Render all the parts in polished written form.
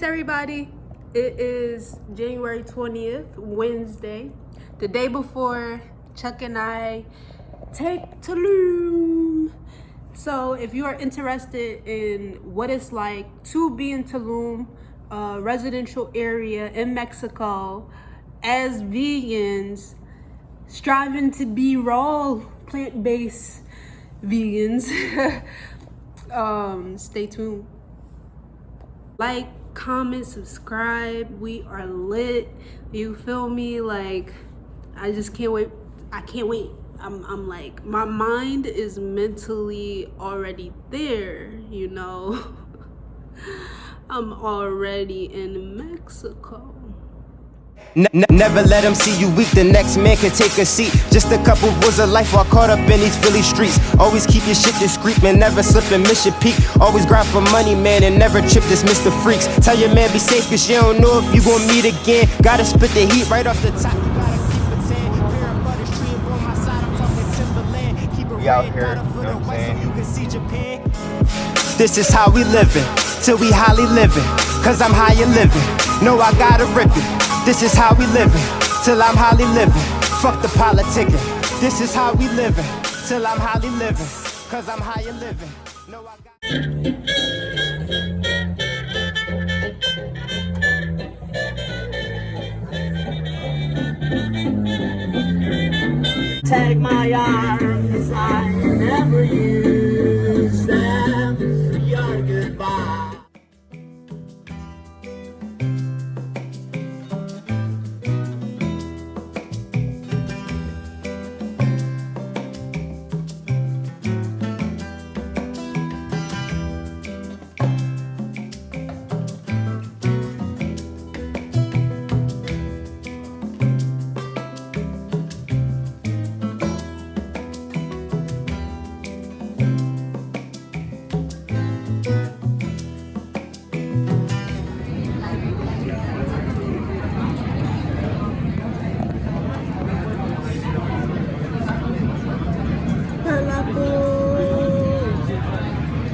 Peace, everybody. It is January 20th, Wednesday, the day before Chuck and I take Tulum. So if you are interested in what it's like to be in Tulum, a residential area in Mexico, as vegans, striving to be raw, plant-based vegans, stay tuned. Like, comment, subscribe. We are lit. You feel me? Like, I just can't wait. I can't wait. I'm like, my mind is mentally already there, you know. I'm already in Mexico. Never let them see you weak, the next man can take a seat. Just a couple words of life while caught up in these Philly streets. Always keep your shit discreet, man, never slip and miss your peak. Always grind for money, man, and never trip, dismiss the freaks. Tell your man be safe, cause you don't know if you gon' meet again. Gotta spit the heat right off the top. You gotta keep it tan. Pair of butter tree up on my side, I'm talking Timberland. Keep it right down for the white so you can see Japan. This is how we living, till we highly living. Cause I'm higher living, no I gotta rip it. This is how we living, till I'm highly living. Fuck the politicking. This is how we living, till I'm highly living. Cause I'm higher living. No, I got... Take my arms, I never use them. Your goodbye.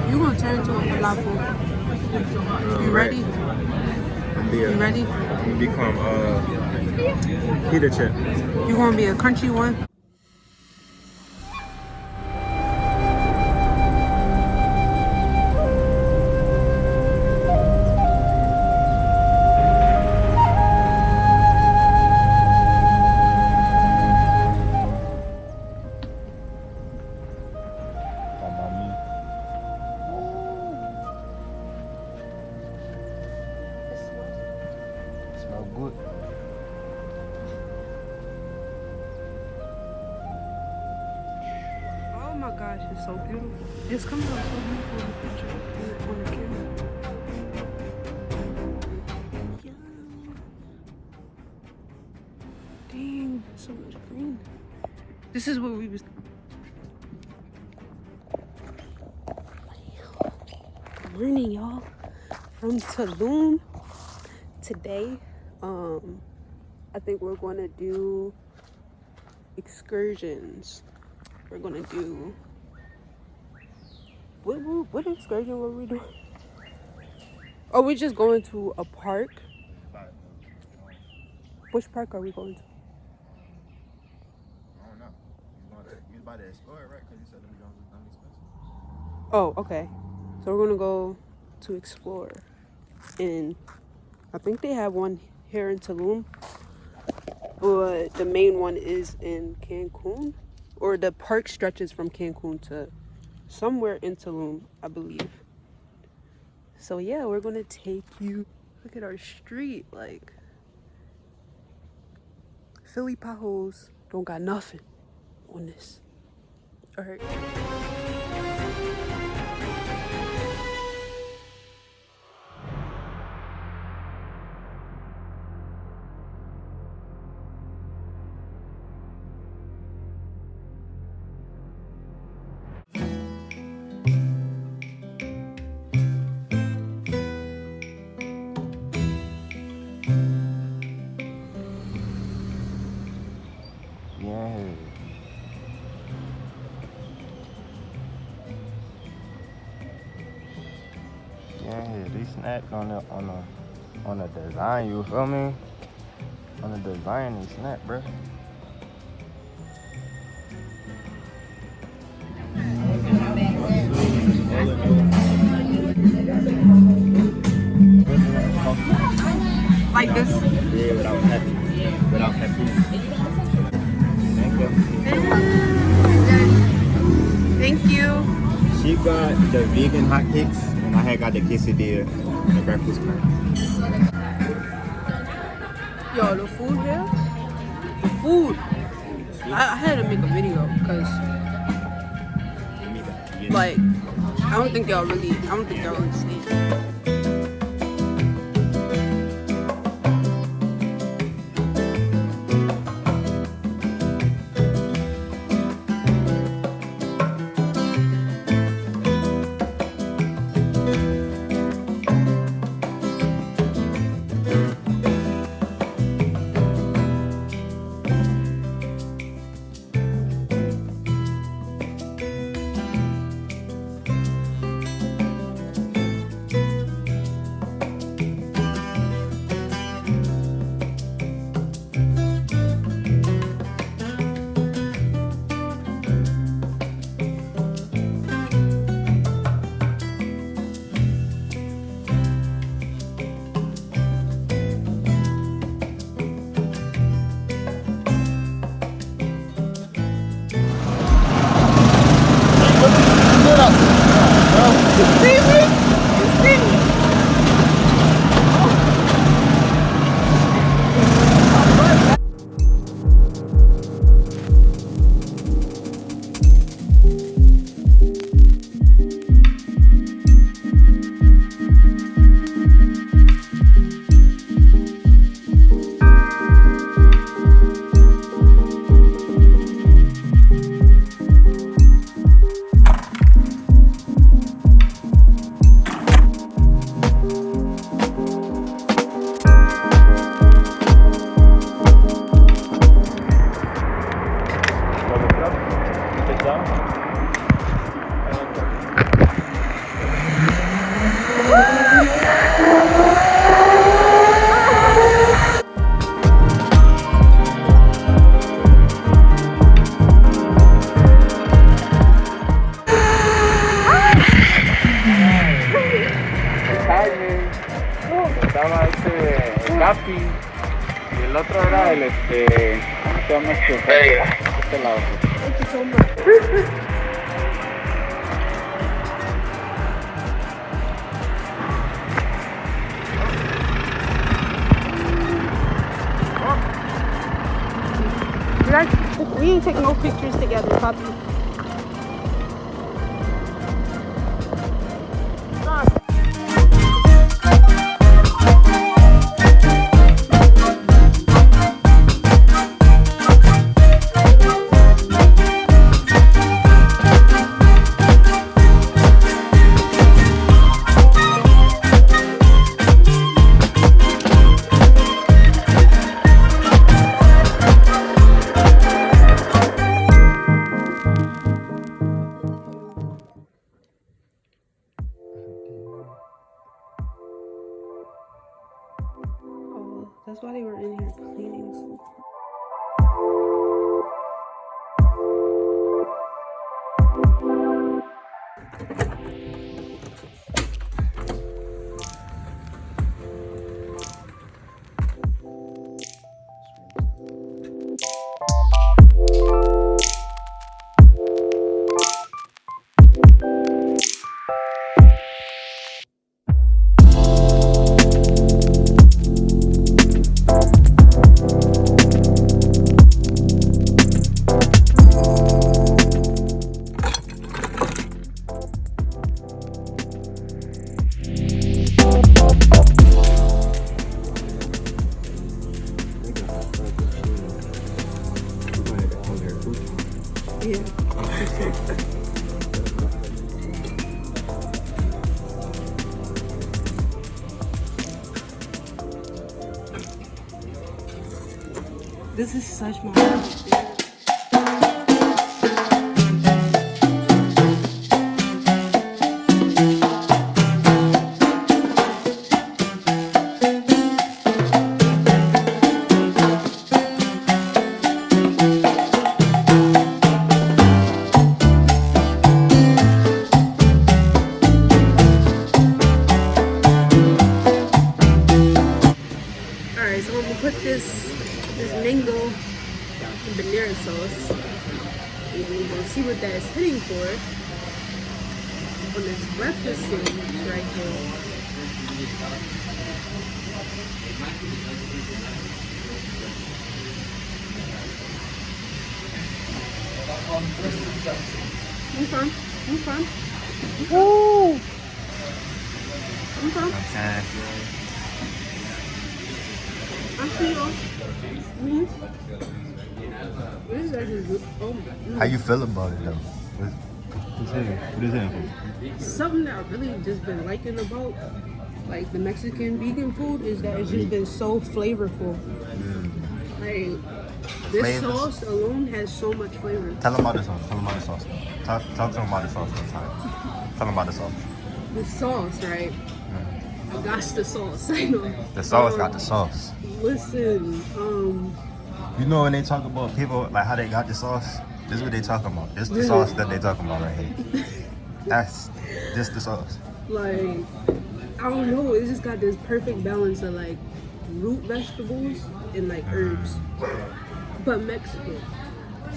You gonna turn into a falafel. You ready? You ready? I'm gonna become pita chip. You gonna be a crunchy one? Smell good. Oh my gosh, it's so beautiful. It's coming out so beautiful in the picture, on the camera. Yeah. Dang, so much green. This is what we was. Morning, y'all. From Tulum. Today, I think we're gonna do excursions. We're gonna do what excursion were we doing? Oh, we're just going to a park. Which park are we going to? I don't know. You about to explore it, right? Because you said them Jones was expensive. Oh, okay. So we're gonna go to explore, and I think they have one here in Tulum, but the main one is in Cancun, or the park stretches from Cancun to somewhere in Tulum, I believe. So yeah, we're gonna take you. Look at our street, like Philly potholes don't got nothing on this. All right. Yeah, they snacked on the On the design, you feel me? On the design and snap, bro. Like this. Yeah, without caffeine. Without caffeine. Thank you. Thank you. She got the vegan hotcakes, and I had got the quesadilla and the breakfast plan. Yo, the food here. The food. I had to make a video because, like, I don't think y'all really see it. Estaba el Capi y el otro era el ¿cómo se llama este lado? We didn't take no pictures together, Poppy. That's why they were in here cleaning. This is such my experience. fire sauce. And we're gonna see what that's hitting for on this breakfast sandwich right here. Okay. Woo! Okay. I feel. This is actually good. Oh my. How you feel about it though? What is it? Something that I've really just been liking about like the Mexican vegan food is that it's just been so flavorful. Like this Flavors. sauce alone has so much flavor. Tell them about the sauce. Talk to them about the sauce one time. Tell them about the sauce. The sauce, right? I got the sauce. I know. The sauce got the sauce. Listen, You know when they talk about people, like how they got the sauce? This is what they talking about. This is the sauce that they talking about right here. That's just the sauce. like I don't know, it's just got this perfect balance of like root vegetables and like herbs, but Mexican.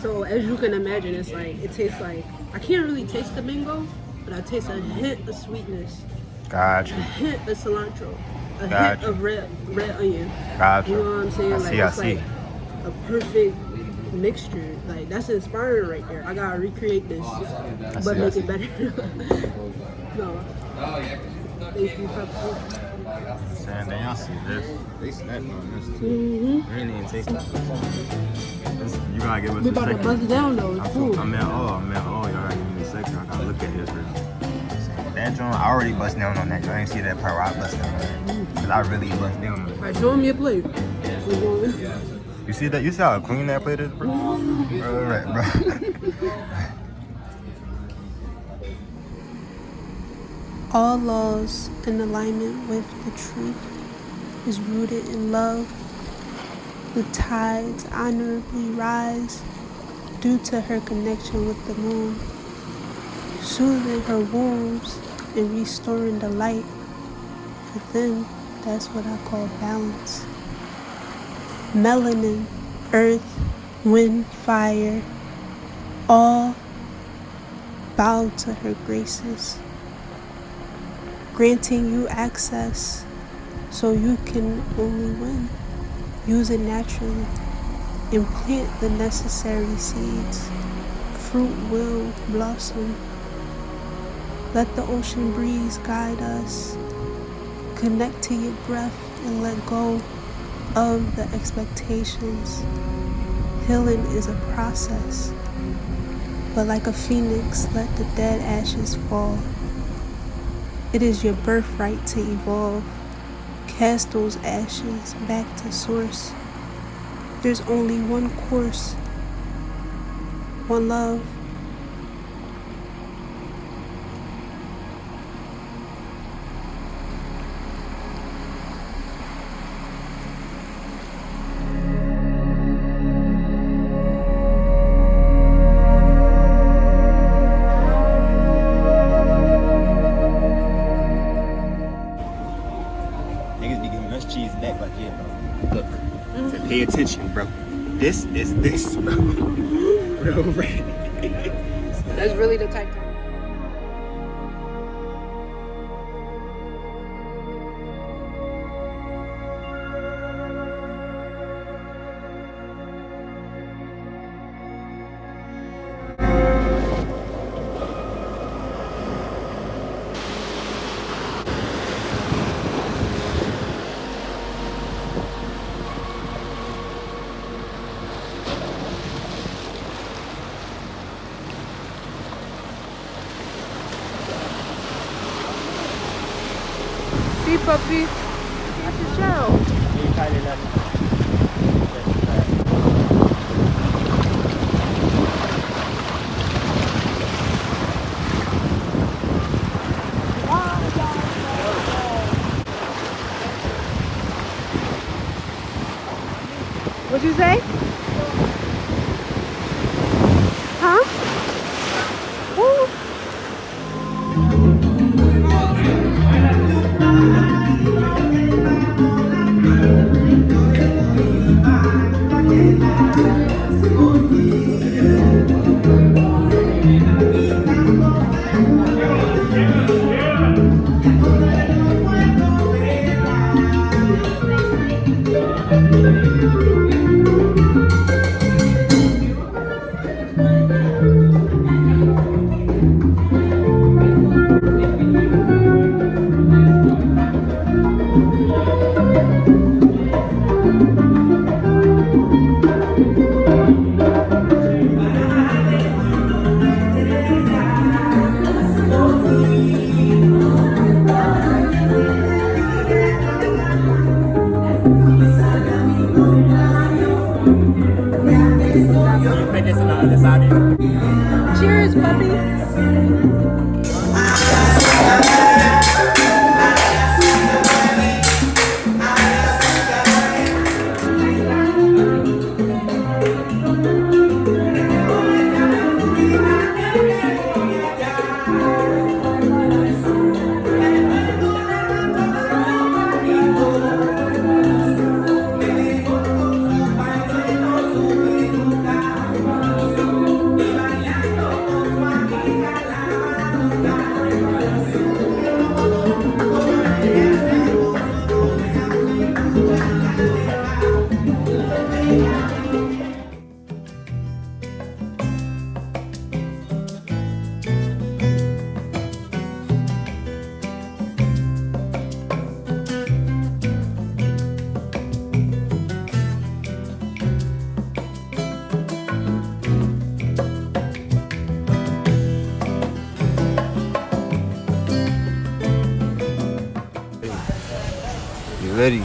So as you can imagine, it's like it tastes like I can't really taste the mango, but I taste a hint of sweetness, Gotcha. a hint of cilantro, a Gotcha. hint of red onion. Gotcha. You know what I'm saying? Like I it's see. like a perfect mixture. Like that's inspiring right there. I gotta recreate this, but make it better. No. Thank you, Papa. Saying they y'all see this. They snapped on this too. Mm-hmm. We didn't even take that. You gotta give us We a about to second. bust it down though. It's cool. I meant, y'all gotta give me a second. I gotta look at this real. That joint, I already bust down on that joint. I didn't see that part where I bust down on that. Cause I really bust down on it. Alright, show him your plate. We're going. You see that? You see how clean that plate is, bro? Alright, bro. All laws in alignment with the truth is rooted in love. The tides honorably rise due to her connection with the moon, soothing her wounds and restoring the light. Within, that's what I call balance. Melanin, earth, wind, fire, all bow to her graces, granting you access so you can only win. Use it naturally and plant the necessary seeds. Fruit will blossom. Let the ocean breeze guide us. Connect to your breath and let go of the expectations. Healing is a process, but like a phoenix, let the dead ashes fall. It is your birthright to evolve. Cast those ashes back to source. There's only one course, one love. Niggas be giving us cheese back like yeah, bro. Look, so pay attention, bro. This is this, bro. Real red. That's really the type of See, puppy. That's the show. What'd you say? Huh? Woo. Very.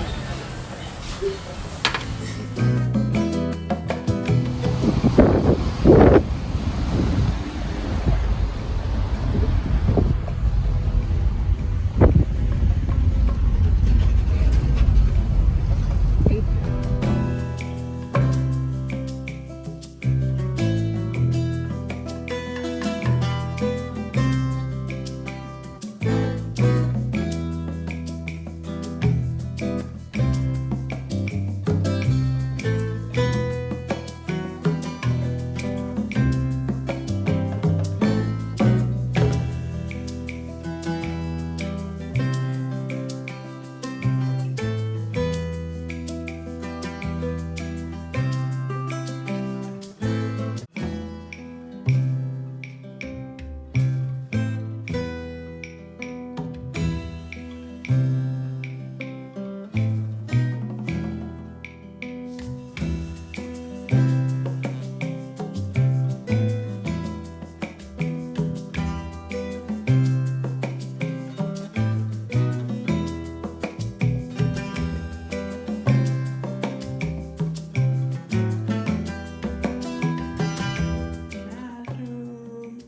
Bathroom.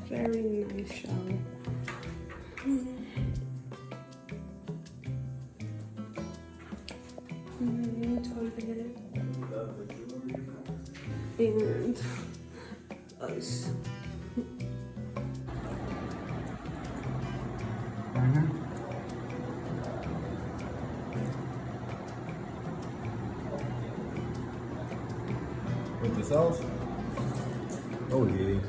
Very nice shower. Toilet. And us. With the sauce? Oh yeah.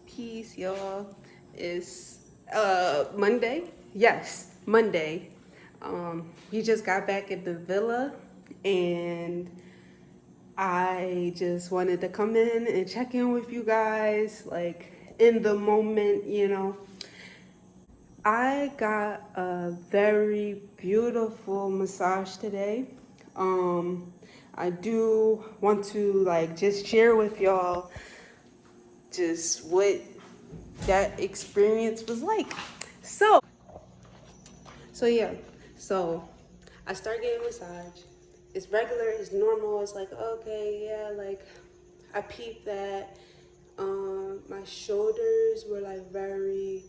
Peace, y'all. It's Monday. Yes, Monday. We just got back at the villa, and I just wanted to come in and check in with you guys, like in the moment, you know. I got a very beautiful massage today. I do want to like just share with y'all just what that experience was like. So yeah, so I start getting a massage. It's regular, it's normal, it's like, okay, yeah, like I peeped that. My shoulders were like very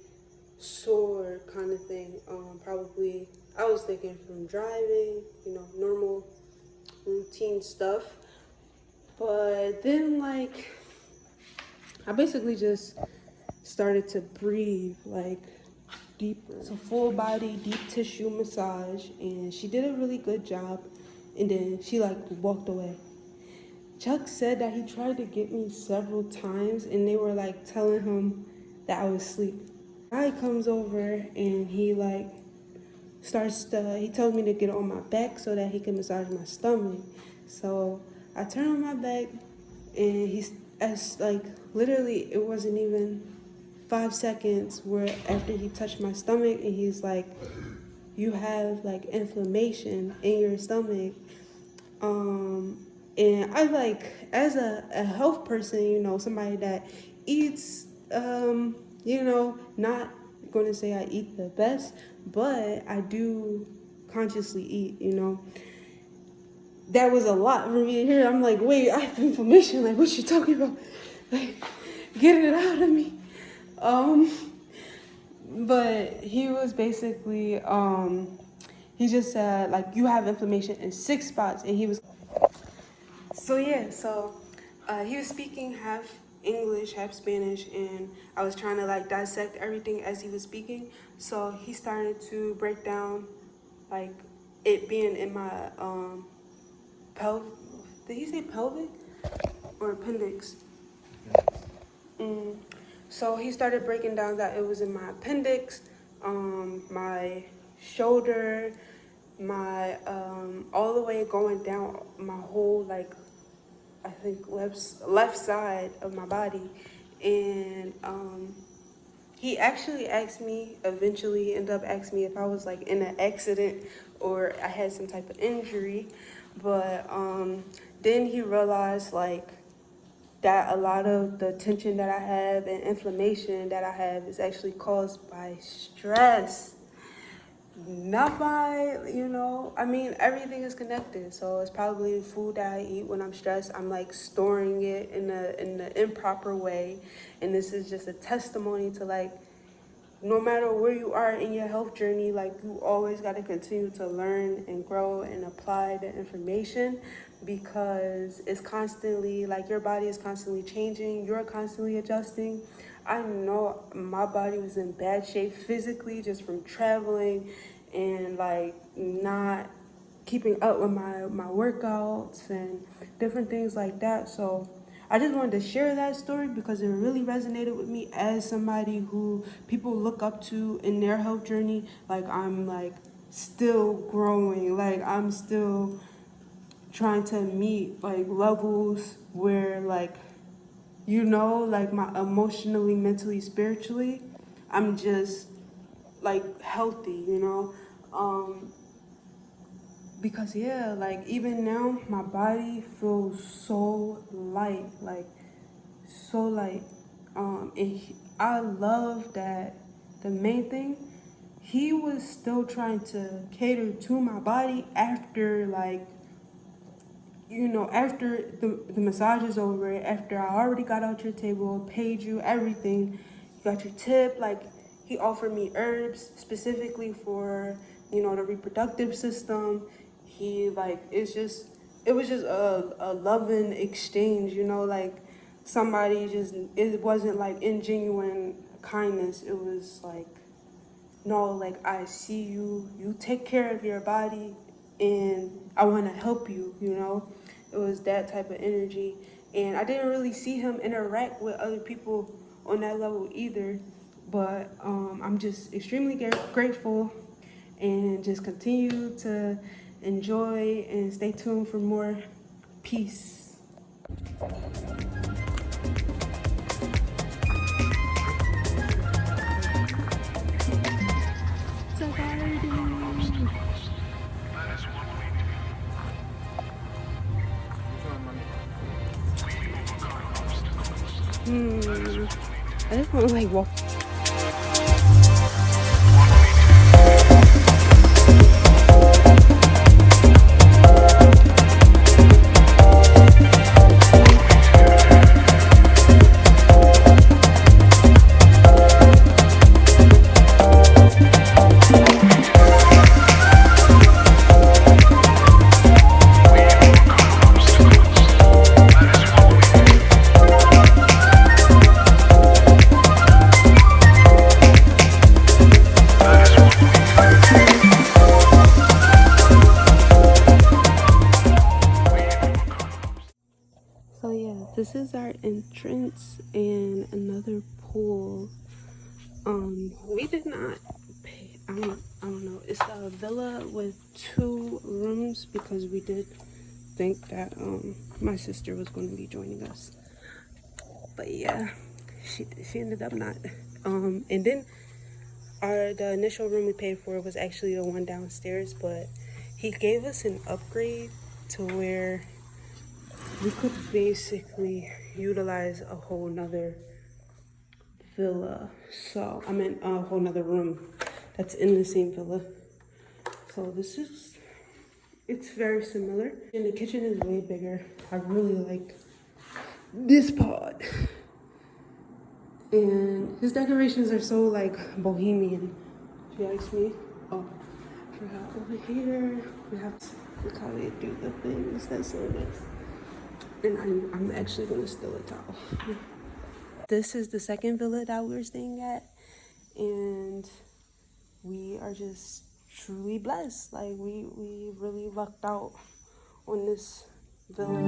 sore kind of thing. Probably, I was thinking from driving, you know, normal routine stuff. But then like, I basically just started to breathe like deeper. It's a full body, deep tissue massage, and she did a really good job. And then she like walked away. Chuck said that he tried to get me several times, and they were like telling him that I was asleep. Guy comes over and he like he told me to get on my back so that he can massage my stomach. So I turn on my back, and he's as like literally it wasn't even 5 seconds where after he touched my stomach, and he's like, you have like inflammation in your stomach. And I like, as a health person, you know, somebody that eats, you know, not going to say I eat the best, but I do consciously eat, you know. That was a lot for me to hear. I'm like, wait, I have inflammation. Like, what you talking about? Like, get it out of me. But he was basically, he just said, like, you have inflammation in 6 spots. And he was, so yeah, he was speaking half English, half Spanish, and I was trying to like dissect everything as he was speaking. So he started to break down, like, it being in my, did he say pelvic or appendix? So he started breaking down that it was in my appendix, my shoulder, my all the way going down my whole like I think left side of my body, and he actually asked me, eventually ended up asking me if I was like in an accident or I had some type of injury. But then he realized like that a lot of the tension that I have and inflammation that I have is actually caused by stress. Not by, I mean, everything is connected. So it's probably food that I eat when I'm stressed. I'm like storing it in the improper way. And this is just a testimony to like, no matter where you are in your health journey, like you always got to continue to learn and grow and apply the information, because it's constantly like your body is constantly changing, you're constantly adjusting. I know my body was in bad shape physically just from traveling and like not keeping up with my workouts and different things like that. So I just wanted to share that story because it really resonated with me as somebody who people look up to in their health journey. Like I'm like still growing, like I'm still trying to meet like levels where like, like my emotionally, mentally, spiritually, I'm just like healthy, because yeah, like even now my body feels so light, like so light. I love that. The main thing, he was still trying to cater to my body after like, after the massage is over, after I already got out your table, paid you everything, you got your tip, like he offered me herbs specifically for, the reproductive system. He like, it was just a loving exchange, like somebody just, it wasn't like ingenuine kindness. It was like, no, like I see you, you take care of your body and I want to help you, It was that type of energy. And I didn't really see him interact with other people on that level either. But I'm just extremely grateful, and just continue to enjoy and stay tuned for more. Peace. I just want to like walk. So yeah, this is our entrance and another pool. We did not pay. I don't know. It's a villa with 2 rooms because we did think that my sister was going to be joining us. But yeah, she ended up not. And then the initial room we paid for was actually the one downstairs, but he gave us an upgrade to where we could basically utilize a whole nother villa. So I meant a whole nother room that's in the same villa. So it's very similar. And the kitchen is way bigger. I really like this part. And his decorations are so like bohemian, if you ask me. Oh, I forgot over here. Look how they do the things. That's so nice. And I'm actually gonna steal a towel. This is the second villa that we're staying at, and we are just truly blessed. Like we really lucked out on this villa.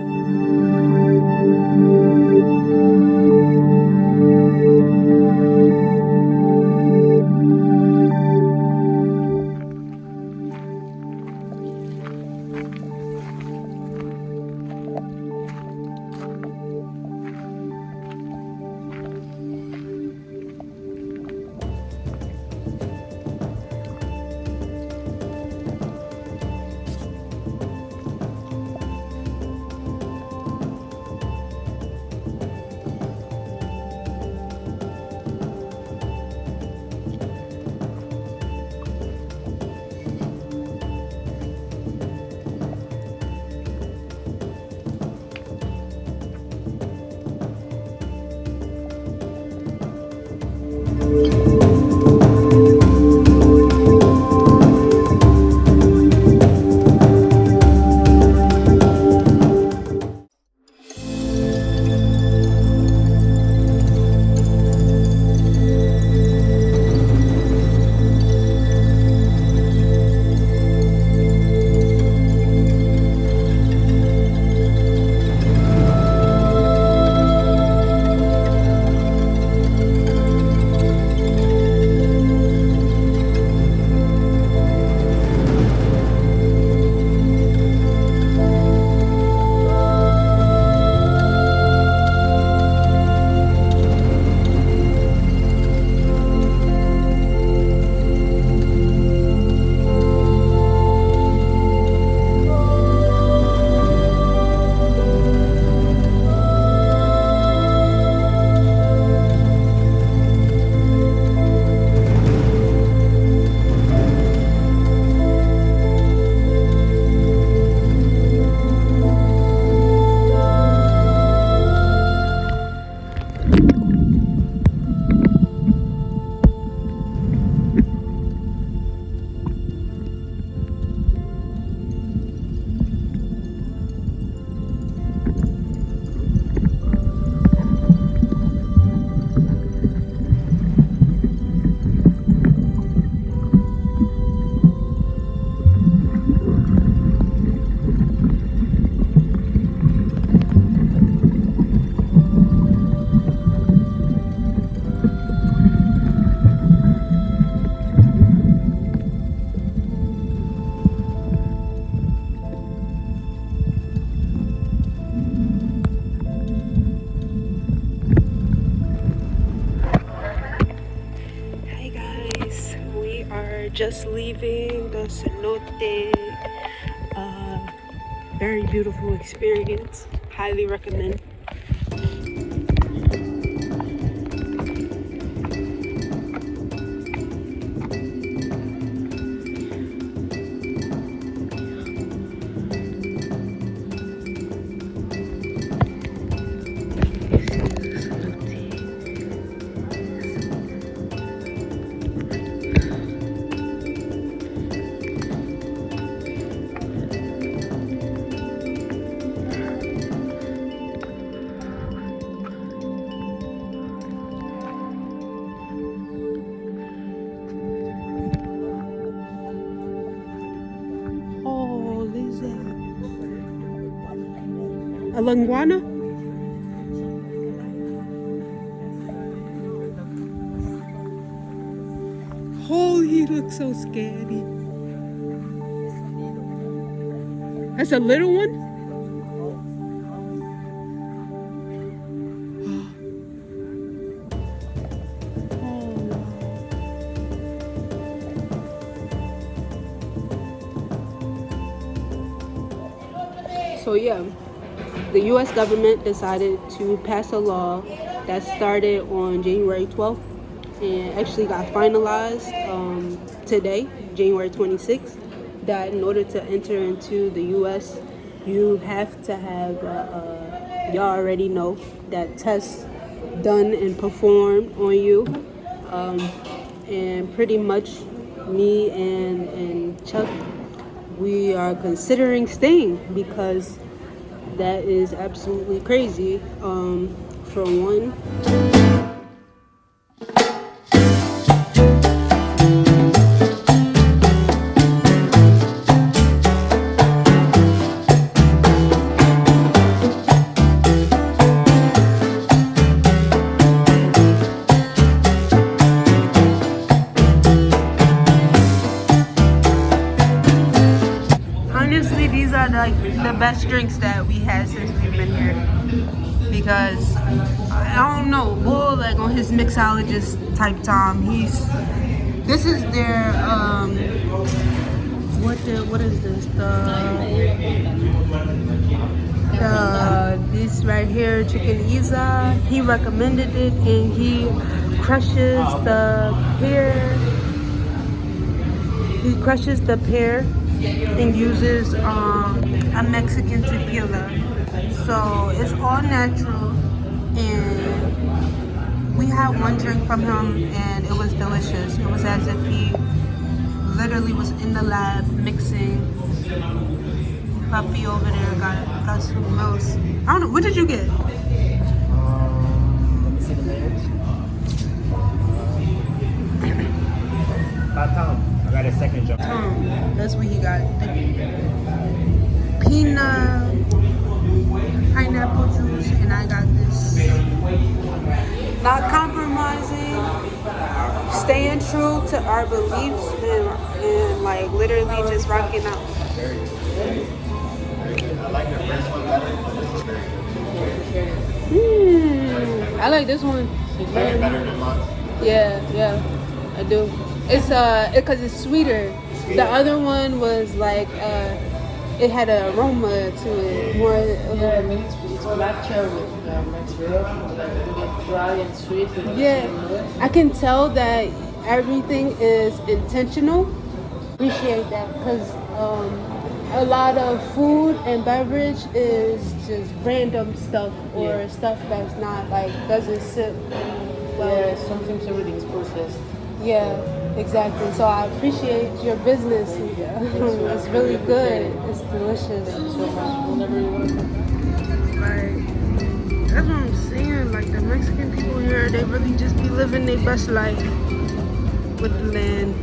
just leaving the cenote. Very beautiful experience. Highly recommend. A linguana? Oh, he looks so scary. That's a little one? So yeah, the U.S. government decided to pass a law that started on January 12th and actually got finalized today, January 26th, that in order to enter into the U.S., you have to have, y'all already know, that test done and performed on you. And pretty much me and Chuck, we are considering staying because that is absolutely crazy. For one, honestly, these are like the best drinks that we had since we've been here. Because I don't know, Bull, like on his mixologist type time, this is their what is this, this right here, chicken Isa. He recommended it, and he crushes the pear and uses a Mexican tequila. So it's all natural, and we had one drink from him and it was delicious. It was as if he literally was in the lab mixing. Puppy over there got something else. I don't know, what did you get? Let me see the layers. About time. I got a second jump. That's what he got. Peanut, pineapple juice, and I got this. Not compromising, staying true to our beliefs, and like literally just rocking out. I like the first one better, but this is very good. I like this one. Better than mine. Yeah, I do. It's because it's sweeter. The other one was like it had an aroma to it. More. Yeah, I mean it's matcha with mixed with like dry and sweet. Yeah, I can tell that everything is intentional. Appreciate that because a lot of food and beverage is just random stuff or stuff that's not like doesn't sit well. Yeah, sometimes everything's processed. Yeah, exactly. So I appreciate your business. It's really good. It's delicious. Thank you so much. Whenever you want. Like, that's what I'm saying. Like the Mexican people here, they really just be living their best life with the land.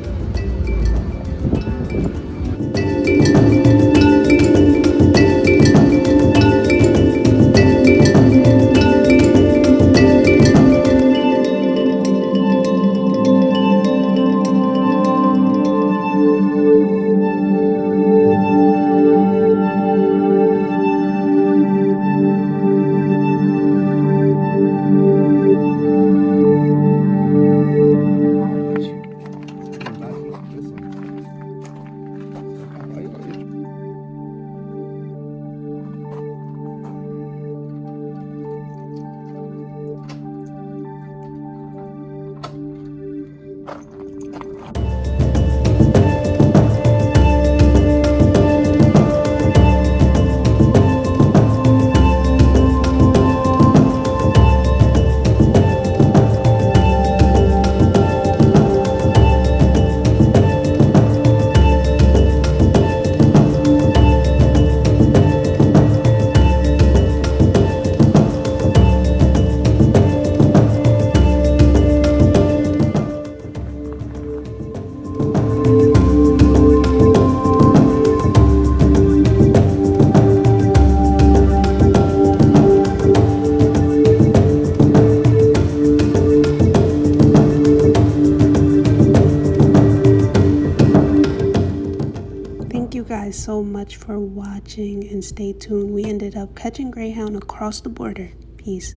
much for watching and stay tuned. We ended up catching Greyhound across the border. Peace.